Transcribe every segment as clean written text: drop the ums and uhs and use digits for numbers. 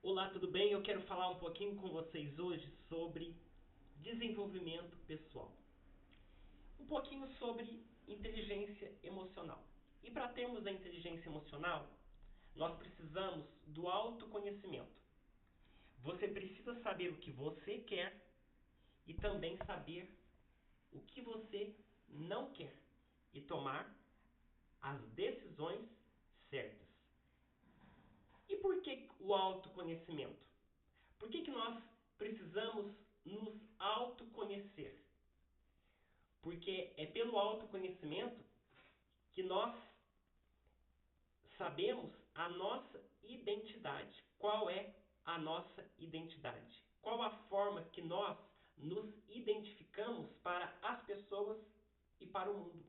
Olá, tudo bem? Eu quero falar um pouquinho com vocês hoje sobre desenvolvimento pessoal. Um pouquinho sobre inteligência emocional. E para termos a inteligência emocional, nós precisamos do autoconhecimento. Você precisa saber o que você quer e também saber o que você não quer e tomar as decisões certas. E por que o autoconhecimento? Por que nós precisamos nos autoconhecer? Porque é pelo autoconhecimento que nós sabemos a nossa identidade. Qual é a nossa identidade? Qual a forma que nós nos identificamos para as pessoas e para o mundo?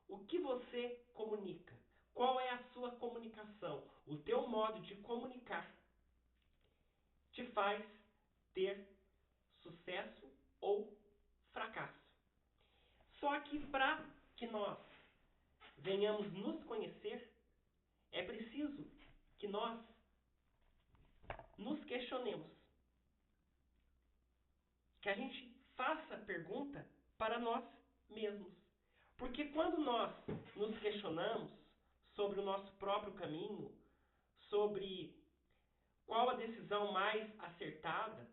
O que você comunica? Qual é a sua comunicação? O teu modo de comunicar te faz ter sucesso ou fracasso. Só que para que nós venhamos nos conhecer, é preciso que nós nos questionemos. Que a gente faça a pergunta para nós mesmos. Porque quando nós nos questionamos sobre o nosso próprio caminho, sobre qual a decisão mais acertada,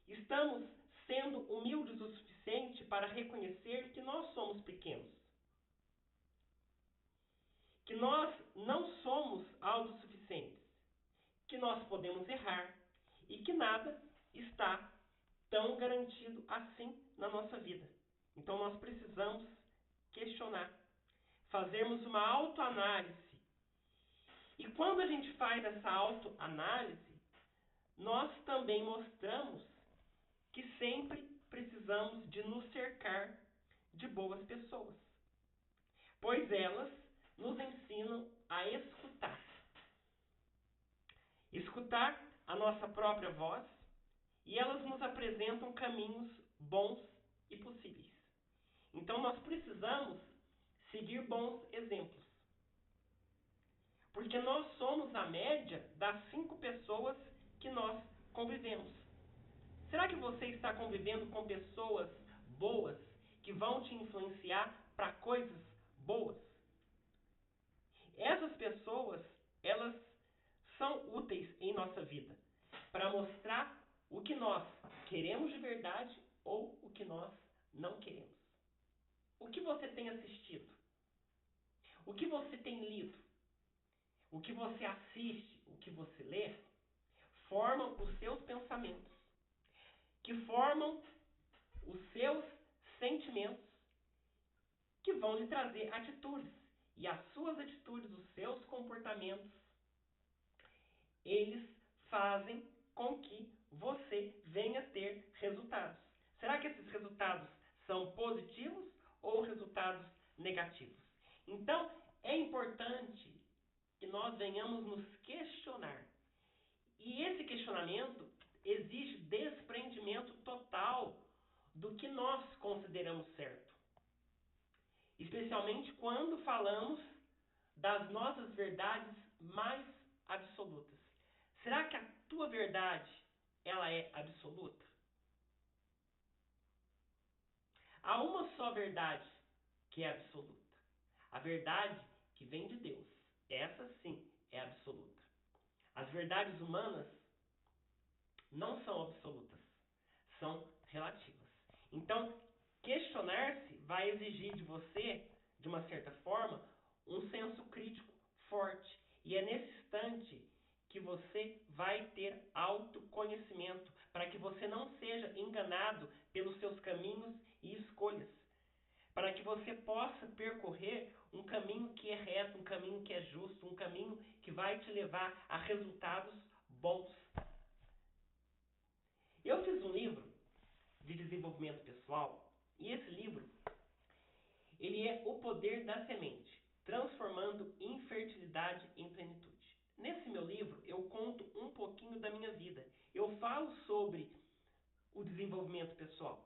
estamos sendo humildes o suficiente para reconhecer que nós somos pequenos. Que nós não somos autossuficientes. Que nós podemos errar e que nada está tão garantido assim na nossa vida. Então nós precisamos questionar, fazermos uma autoanálise. E quando a gente faz essa autoanálise, nós também mostramos que sempre precisamos de nos cercar de boas pessoas, pois elas nos ensinam a escutar. Escutar a nossa própria voz, e elas nos apresentam caminhos bons e possíveis. Então nós precisamos seguir bons exemplos. Porque nós somos a média das 5 pessoas que nós convivemos. Será que você está convivendo com pessoas boas que vão te influenciar para coisas boas? Essas pessoas, elas são úteis em nossa vida para mostrar o que nós queremos de verdade ou o que nós não queremos. O que você tem assistido? O que você tem lido? O que você assiste, o que você lê, formam os seus pensamentos, que formam os seus sentimentos, que vão lhe trazer atitudes. E as suas atitudes, os seus comportamentos, eles fazem com que você venha ter resultados. Será que esses resultados são positivos ou resultados negativos? Então, é importante que nós venhamos nos questionar. E esse questionamento exige desprendimento total do que nós consideramos certo. Especialmente quando falamos das nossas verdades mais absolutas. Será que a tua verdade, ela é absoluta? Há uma só verdade que é absoluta. A verdade que vem de Deus. Essa sim é absoluta. As verdades humanas não são absolutas. São relativas. Então, questionar-se vai exigir de você, de uma certa forma, um senso crítico forte. E é nesse instante que você vai ter autoconhecimento, para que você não seja enganado pelos seus caminhos e escolhas. Para que você possa percorrer um caminho que é reto, um caminho que é justo, um caminho que vai te levar a resultados bons. Eu fiz um livro de desenvolvimento pessoal, e esse livro, ele é O Poder da Semente, transformando infertilidade em plenitude. Nesse meu livro, eu conto um pouquinho da minha vida. Eu falo sobre o desenvolvimento pessoal.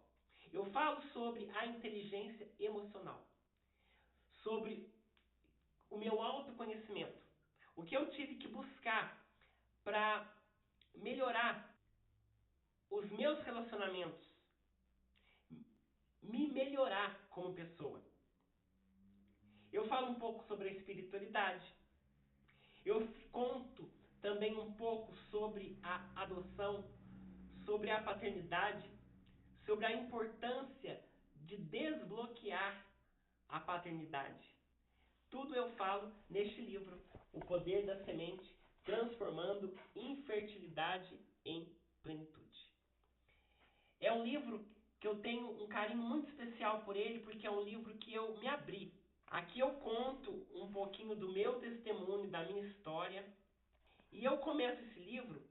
Eu falo sobre a inteligência emocional. Sobre o meu autoconhecimento. O que eu tive que buscar para melhorar os meus relacionamentos, me melhorar como pessoa. Eu falo um pouco sobre a espiritualidade. Eu conto também um pouco sobre a adoção, sobre a paternidade, sobre a importância de desbloquear a paternidade. Tudo eu falo neste livro, O Poder da Semente, transformando infertilidade em plenitude. É um livro que eu tenho um carinho muito especial por ele, porque é um livro que eu me abri. Aqui eu conto um pouquinho do meu testemunho, da minha história, e eu começo esse livro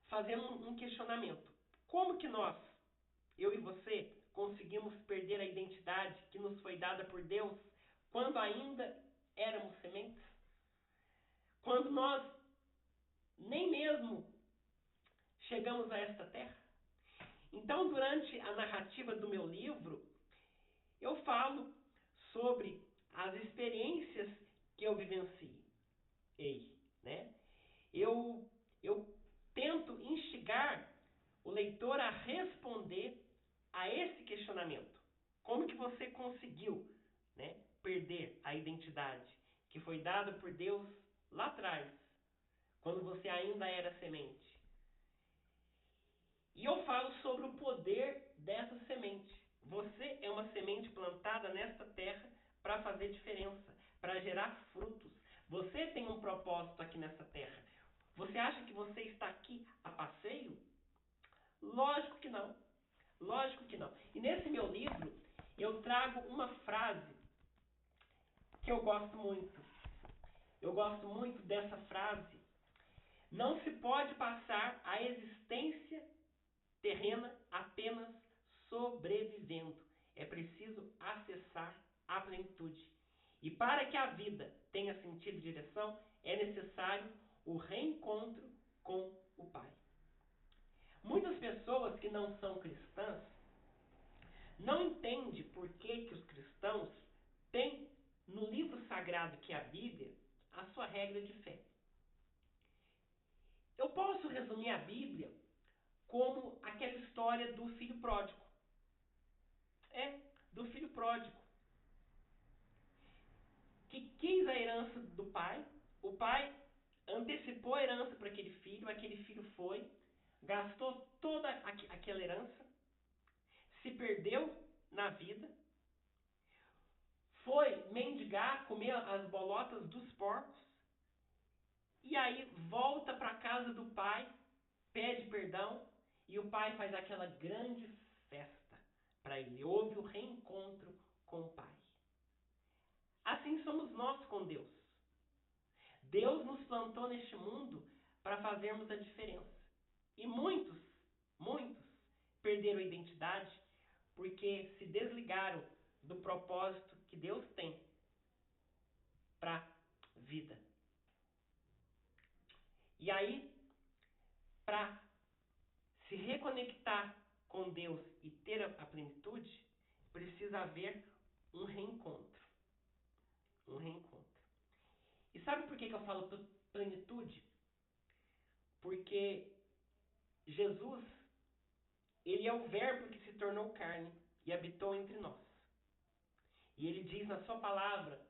fazendo um questionamento. Como que nós, eu e você, conseguimos perder a identidade que nos foi dada por Deus quando ainda éramos sementes? Quando nós nem mesmo chegamos a esta terra? Então, durante a narrativa do meu livro, eu falo sobre as experiências que eu vivenciei, né? Eu tento instigar o leitor a responder a esse questionamento. Como que você conseguiu, né, perder a identidade que foi dada por Deus lá atrás, quando você ainda era semente? E eu falo sobre o poder dessa semente. Você é uma semente plantada nesta terra para fazer diferença, para gerar frutos. Você tem um propósito aqui nessa terra. Você acha que você está aqui a passeio? Lógico que não. Lógico que não. E nesse meu livro, eu trago uma frase que eu gosto muito. Eu gosto muito dessa frase. Não se pode passar a existência terrena apenas sobrevivendo. É preciso acessar a plenitude. E para que a vida tenha sentido e direção, é necessário o reencontro com o Pai. Muitas pessoas que não são cristãs não entendem por que os cristãos têm no livro sagrado que é a Bíblia a sua regra de fé. Eu posso resumir a Bíblia como aquela história do filho pródigo. Do filho pródigo, que quis a herança do pai. O pai antecipou a herança para aquele filho foi, gastou toda aquela herança, se perdeu na vida, foi mendigar, comer as bolotas dos porcos, e aí volta para a casa do pai, pede perdão, e o pai faz aquela grande festa para ele. Houve o reencontro com o pai. Assim somos nós com Deus. Deus nos plantou neste mundo para fazermos a diferença. E muitos perderam a identidade porque se desligaram do propósito que Deus tem para a vida. E aí, para se reconectar com Deus e ter a plenitude, precisa haver um reencontro. Um reencontro. E sabe por que eu falo plenitude? Porque Jesus, ele é o verbo que se tornou carne e habitou entre nós. E ele diz na sua palavra: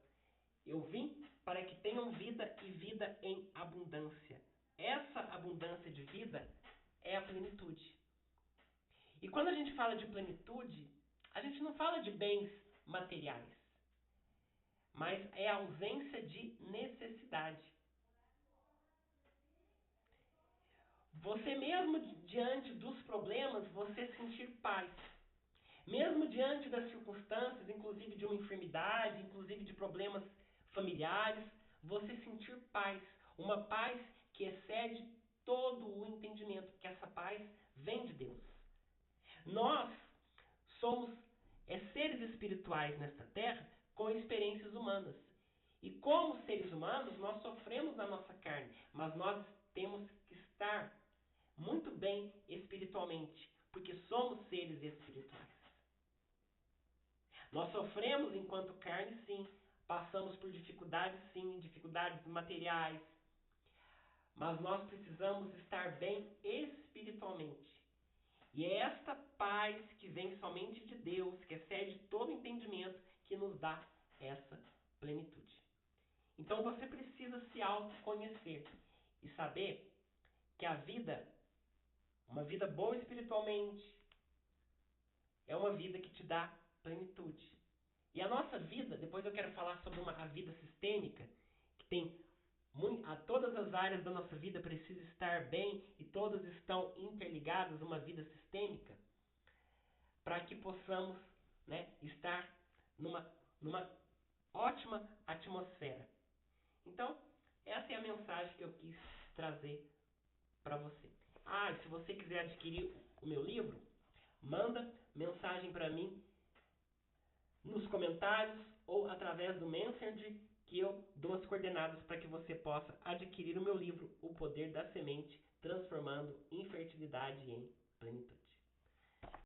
eu vim para que tenham vida e vida em abundância. Essa abundância de vida é a plenitude. E quando a gente fala de plenitude, a gente não fala de bens materiais, mas é a ausência de necessidade. Você mesmo diante dos problemas, você sentir paz. Mesmo diante das circunstâncias, inclusive de uma enfermidade, inclusive de problemas familiares, você sentir paz. Uma paz que excede todo o entendimento, porque essa paz vem de Deus. Nós somos seres espirituais nesta terra com experiências humanas. E como seres humanos, nós sofremos na nossa carne, mas nós temos que estar muito bem espiritualmente, porque somos seres espirituais. Nós sofremos enquanto carne, sim. Passamos por dificuldades, sim, dificuldades materiais. mas nós precisamos estar bem espiritualmente. E é esta paz que vem somente de Deus, que excede todo entendimento, que nos dá essa plenitude. Então você precisa se autoconhecer e saber que a vida, uma vida boa espiritualmente, é uma vida que te dá plenitude. E a nossa vida, depois eu quero falar sobre a vida sistêmica, que tem todas as áreas da nossa vida precisam estar bem e todas estão interligadas, uma vida sistêmica, para que possamos, né, estar numa ótima atmosfera. Então, essa é a mensagem que eu quis trazer para você. E se você quiser adquirir o meu livro, manda mensagem para mim nos comentários ou através do Messenger, que eu dou as coordenadas para que você possa adquirir o meu livro, O Poder da Semente, transformando infertilidade em plenitude.